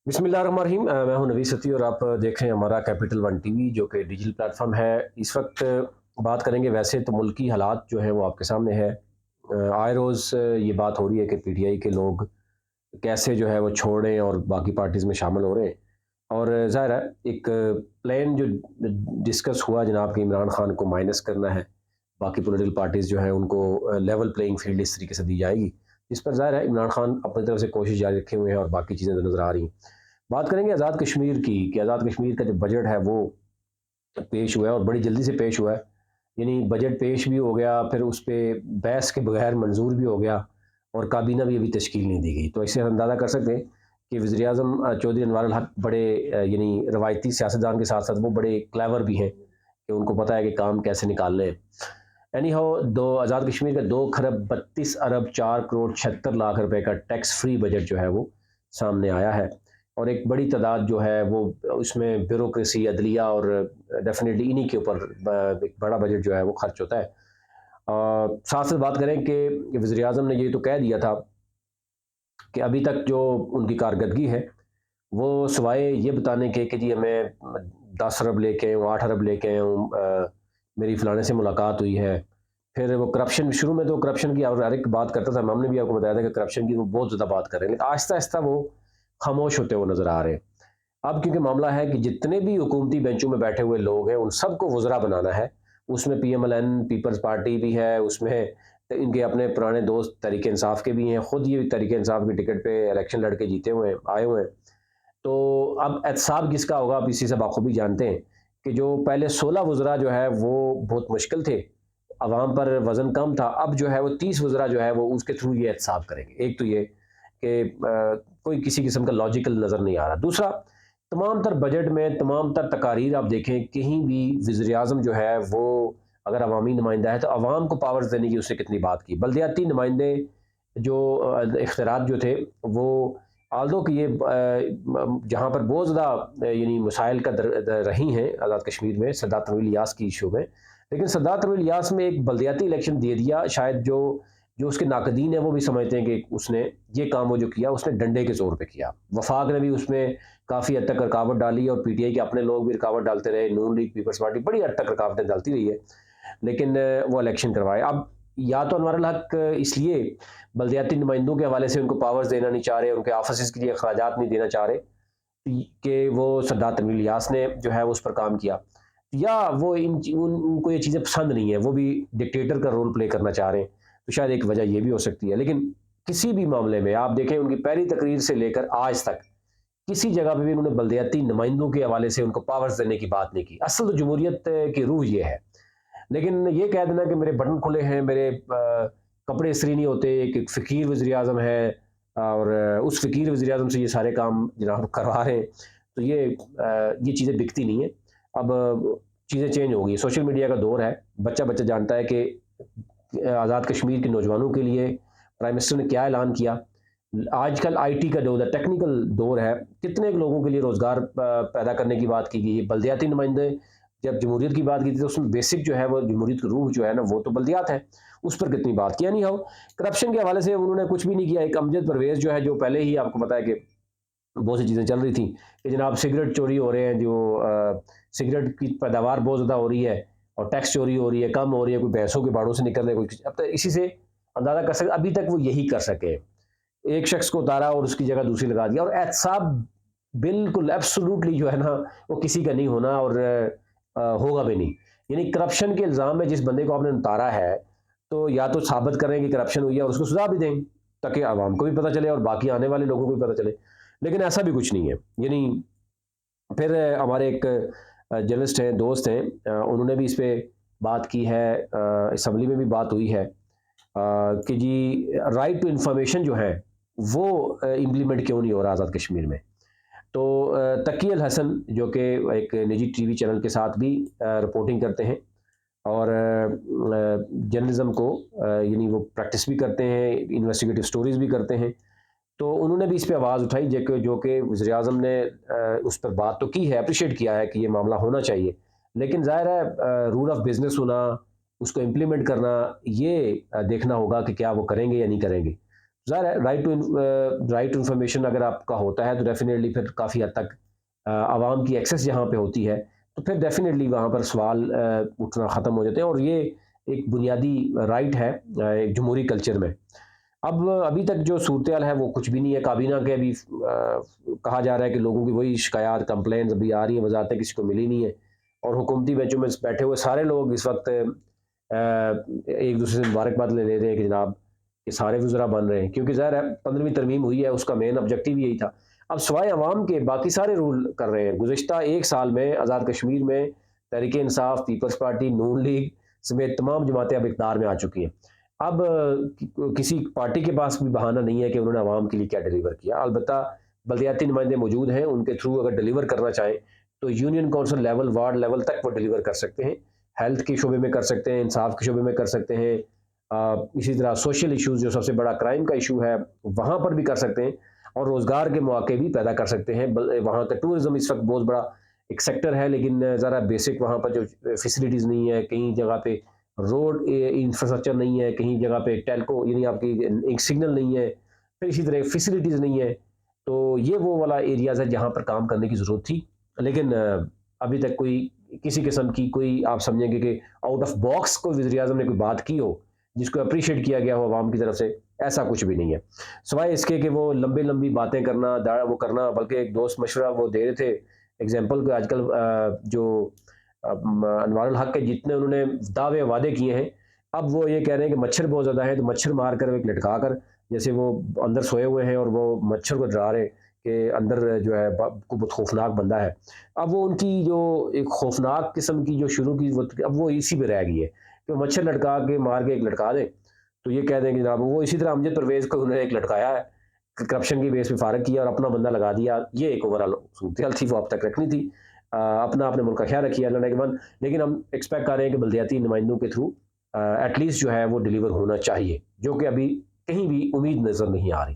बिस्मिल्लाहिर्रहमानिर्रहीम। मैं हूं नवीद सती और आप देख रहे हैं हमारा कैपिटल वन टीवी जो कि डिजिटल प्लेटफॉर्म है। इस वक्त बात करेंगे, वैसे तो मुल्की हालात जो हैं वो आपके सामने है। आए रोज़ ये बात हो रही है कि पीटीआई के लोग कैसे जो है वो छोड़ रहे हैं और बाकी पार्टीज़ में शामिल हो रहे हैं। और ज़ाहिर है एक प्लान जो डिस्कस हुआ जनाब कि इमरान खान को माइनस करना है, बाकी पॉलिटिकल पार्टीज़ जो है उनको लेवल प्लेइंग फील्ड इस तरीके से दी जाएगी। इस पर ज़ाहिर है इमरान खान अपनी तरफ से कोशिश जारी रखे हुए हैं और बाकी चीज़ें तो नज़र आ रही हैं। बात करेंगे आज़ाद कश्मीर की कि आज़ाद कश्मीर का जो बजट है वो पेश हुआ है और बड़ी जल्दी से पेश हुआ है। यानी बजट पेश भी हो गया, फिर उस पे बहस के बगैर मंजूर भी हो गया और काबीना भी अभी तश्कील नहीं दी गई। तो इससे हम अंदाज़ा कर सकते हैं कि वज़ीर-ए-आज़म चौधरी अनवर अल हक बड़े यानी रवायती सियासतदान के साथ-साथ वो बड़े क्लेवर भी हैं कि उनको पता है कि काम कैसे निकालने हैं। एनी हाउ दो आज़ाद कश्मीर का 2 खरब 32 अरब 4 करोड़ 76 लाख रुपए का टैक्स फ्री बजट जो है वो सामने आया है। और एक बड़ी तादाद जो है वो उसमें ब्यूरोक्रेसी, अदलिया और डेफ़िनेटली इन्हीं के ऊपर एक बड़ा बजट जो है वो खर्च होता है। साथ-साथ बात करें कि वज़ीर-ए-आज़म ने ये तो कह दिया था कि अभी तक जो उनकी कारकर्दगी है, वो सिवाय ये बताने के कि जी मैं 10 अरब लेके आया हूँ, 8 अरब लेके आया हूँ, मेरी फलाने से मुलाकात हुई है। फिर वो करप्शन, शुरू में तो करप्शन की और हर एक बात करता था, हमने भी आपको बताया था कि करप्शन की वो बहुत ज़्यादा बात कर रहे हैं, लेकिन आहिस्ता-आहिस्ता वो खामोश होते हुए नज़र आ रहे हैं। अब क्योंकि मामला है कि जितने भी हुकूमती बेंचों में बैठे हुए लोग हैं, उन सबको वज़रा बनाना है। उसमें पीएमएलएन, पीपल्स पार्टी भी है, उसमें इनके अपने पुराने दोस्त तहरीक इंसाफ के भी हैं, खुद ये तहरीक इंसाफ की टिकट पे इलेक्शन लड़ के जीते हुए हैं, आए हुए हैं। तो अब एहतसाब किसका होगा, आप इसी से बाखूबी जानते हैं कि जो पहले 16 वज़रा जो है वो बहुत मुश्किल थे, अवाम पर वज़न कम था, अब जो है वो 30 वज़रा जो है वो उसके थ्रू ये एहतसाब करेंगे। एक तो ये कि कोई किसी किस्म का लॉजिकल नज़र नहीं आ रहा। दूसरा, तमाम तर बजट में तमाम तर तकारीर आप देखें, कहीं भी वज़ीर-ए-आज़म जो है वो अगर अवामी नुमाइंदा है तो अवाम को पावर्स देने की उसने कितनी बात की। बल्दियाती नुमाइंदे जो इख्तियारात जो थे वो ऑल्दो कि ये जहाँ पर बहुत ज़्यादा यानी मसाइल का रही हैं आज़ाद कश्मीर में सरदार तनवीर इलियास की इशू में, लेकिन सरदार तनवीर इलियास में एक बल्दियाती इलेक्शन दे दिया। शायद जो जो उसके नाकदीन हैं वो भी समझते हैं कि उसने ये काम वो जो किया उसने डंडे के ज़ोर पे किया। वफाक ने भी उसमें काफ़ी हद तक रुकावट डाली और पीटीआई के अपने लोग भी रुकावट डालते रहे, नून लीग, पीपल्स पार्टी बड़ी हद तक रुकावटें डालती रही है, लेकिन वो इलेक्शन करवाए। अब या तो अनवर अल हक इसलिए बल्दियाती नुमाइंदों के हवाले से उनको पावर्स देना नहीं चाह रहे, उनके ऑफिसेज़ के लिए अखराजात नहीं देना चाह रहे कि वो सरदार तनवीर इलियास ने जो है वो उस पर काम किया, या वो उनको ये चीज़ें पसंद नहीं है, वो भी डिक्टेटर का रोल प्ले करना चाह रहे हैं। तो शायद एक वजह ये भी हो सकती है। लेकिन किसी भी मामले में आप देखें, उनकी पहली तकरीर से लेकर आज तक किसी जगह पे भी उन्होंने बल्दियाती नुमाइंदों के हवाले से उनको पावर्स देने की बात नहीं की। असल तो जमहूरियत की रूह ये है। लेकिन ये कह देना कि मेरे बटन खुले हैं, मेरे कपड़े इस्त्री नहीं होते, एक फ़कीर वज़ीर-ए-आज़म है और उस फ़कीर वज़ीर-ए-आज़म से ये सारे काम जनाब करवा रहे हैं, तो ये चीज़ें बिकती नहीं हैं। अब चीज़ें चेंज हो गई, सोशल मीडिया का दौर है, बच्चा-बच्चा जानता है कि आज़ाद कश्मीर के नौजवानों के लिए प्राइम मिनिस्टर ने क्या ऐलान किया। आजकल आईटी का दौर है, टेक्निकल दौर है, कितने लोगों के लिए रोज़गार पैदा करने की बात की गई। बल्दियाती नुमाइंदे जब जमहूरियत की बात की थी तो उसमें बेसिक जो है वो जमहूरियत की रूह जो है ना वो तो बल्दियात है, उस पर कितनी बात की। एनी हाउ करप्शन के हवाले से उन्होंने कुछ भी नहीं किया। एक अमजद परवेज़ जो है, जो पहले ही आपको पता है कि बहुत सी चीज़ें चल रही थी कि जनाब सिगरेट चोरी हो रहे हैं, जो सिगरेट की पैदावार बहुत ज़्यादा हो रही है और टैक्स चोरी हो रही है, कम हो रही है, कोई भैंसों के बाड़ों से निकल रहे हैं, कोई अब तो इसी से अंदाज़ा कर सकते, अभी तक वो यही कर सके। एक शख्स को उतारा और उसकी जगह दूसरी लगा दिया, और एहतसाब बिल्कुल एब्सोल्यूटली जो है ना वो किसी का नहीं होना और होगा भी नहीं। यानी करप्शन के इल्ज़ाम में जिस बंदे को आपने उतारा है, तो या तो साबित करें कि करप्शन हुई है और उसको सज़ा भी दें, ताकि आवाम को भी पता चले और बाकी आने वाले लोगों को भी पता चले। लेकिन ऐसा भी कुछ नहीं है। यानी फिर हमारे एक जर्नलिस्ट हैं, दोस्त हैं, उन्होंने भी इस पे बात की है, असेंबली में भी बात हुई है कि जी राइट टू इन्फॉर्मेशन जो है वो इम्प्लीमेंट क्यों नहीं हो रहा आज़ाद कश्मीर में। तो तकी अल हसन जो कि एक निजी टीवी चैनल के साथ भी रिपोर्टिंग करते हैं और जर्नलिज्म को यानी वो प्रैक्टिस भी करते हैं, इन्वेस्टिगेटिव स्टोरीज़ भी करते हैं। तो उन्होंने भी इस पे आवाज़ उठाई जो कि वज़ीर-ए-आज़म ने उस पर बात तो की है, एप्रिशिएट किया है कि ये मामला होना चाहिए। लेकिन ज़ाहिर है रूल ऑफ़ बिज़नेस होना, उसको इम्प्लीमेंट करना, ये देखना होगा कि क्या वो करेंगे या नहीं करेंगे। ظاہر ہے رائٹ ٹو انفارمیشن اگر آپ کا ہوتا ہے تو ڈیفینیٹلی پھر کافی حد تک عوام کی ایکسیس جہاں پہ ہوتی ہے تو پھر ڈیفینیٹلی وہاں پر سوال اٹھنا ختم ہو جاتے ہیں، اور یہ ایک بنیادی رائٹ ہے ایک جمہوری کلچر میں۔ اب ابھی تک جو صورتحال ہے وہ کچھ بھی نہیں ہے، کابینہ کے ابھی کہا جا رہا ہے کہ لوگوں کی وہی شکایات کمپلینز ابھی آ رہی ہیں، وزارتیں کسی کو ملی نہیں ہے، اور حکومتی بینچوں میں بیٹھے ہوئے سارے لوگ اس وقت ایک دوسرے سے مبارکباد لے رہے ہیں کہ جناب کہ سارے وزراء بن رہے ہیں، کیونکہ ظاہر ہے 15ویں ترمیم ہوئی ہے، اس کا مین آبجیکٹو یہی تھا۔ اب سوائے عوام کے باقی سارے رول کر رہے ہیں۔ گزشتہ ایک سال میں آزاد کشمیر میں تحریک انصاف، پیپلز پارٹی، نون لیگ سمیت تمام جماعتیں اب اقتدار میں آ چکی ہیں۔ اب کسی پارٹی کے پاس بھی بہانہ نہیں ہے کہ انہوں نے عوام کے لیے کیا ڈیلیور کیا، البتہ بلدیاتی نمائندے موجود ہیں، ان کے تھرو اگر ڈیلیور کرنا چاہیں تو union council level, ward level تک وہ ڈیلیور کر سکتے ہیں، ہیلتھ کے شعبے میں کر سکتے ہیں، انصاف کے شعبے میں کر سکتے ہیں، اسی طرح سوشل ایشوز جو سب سے بڑا کرائم کا ایشو ہے وہاں پر بھی کر سکتے ہیں، اور روزگار کے مواقع بھی پیدا کر سکتے ہیں۔ وہاں کا ٹورزم اس وقت بہت بڑا ایک سیکٹر ہے، لیکن ذرا بیسک وہاں پر جو فیسلٹیز نہیں ہے، کہیں جگہ پہ روڈ انفراسٹرکچر نہیں ہے، کہیں جگہ پہ ٹیلکو یعنی آپ کی ایک سگنل نہیں ہے، پھر اسی طرح فیسلٹیز نہیں ہے، تو یہ وہ والا ایریاز ہے جہاں پر کام کرنے کی ضرورت تھی، لیکن ابھی تک کوئی کسی قسم کی کوئی آپ سمجھیں گے کہ آؤٹ آف باکس کوئی وزیر اعظم نے کوئی بات کی ہو جس کو اپریشیٹ کیا گیا ہو عوام کی طرف سے، ایسا کچھ بھی نہیں ہے، سوائے اس کے کہ وہ لمبی لمبی باتیں کرنا وہ کرنا۔ بلکہ ایک دوست مشورہ وہ دے رہے تھے ایگزامپل کہ آج کل جو انوار الحق کے جتنے انہوں نے دعوے وعدے کیے ہیں، اب وہ یہ کہہ رہے ہیں کہ مچھر بہت زیادہ ہیں تو مچھر مار کر ایک لٹکا کر، جیسے وہ اندر سوئے ہوئے ہیں اور وہ مچھر کو ڈرا رہے کہ اندر جو ہے کو بہت خوفناک بندہ ہے۔ اب وہ ان کی جو ایک خوفناک قسم کی جو شروع کی اب وہ اسی پہ رہ گئی ہے کہ مچھر لٹکا کے مار کے ایک لٹکا دیں، تو یہ کہہ دیں کہ جناب وہ اسی طرح امجد پرویز کو انہوں نے ایک لٹکایا ہے، کرپشن کی بیس پہ فارغ کیا اور اپنا بندہ لگا دیا۔ یہ ایک اوورال صورتحال تھی، وہ اب تک رکھنی تھی، اپنے ملک کا خیال رکھیے اللہ نے کے بعد، لیکن ہم ایکسپیکٹ کر رہے ہیں کہ بلدیاتی نمائندوں کے تھرو ایٹ لیسٹ جو ہے وہ ڈیلیور ہونا چاہیے، جو کہ ابھی کہیں بھی امید نظر نہیں آ رہی۔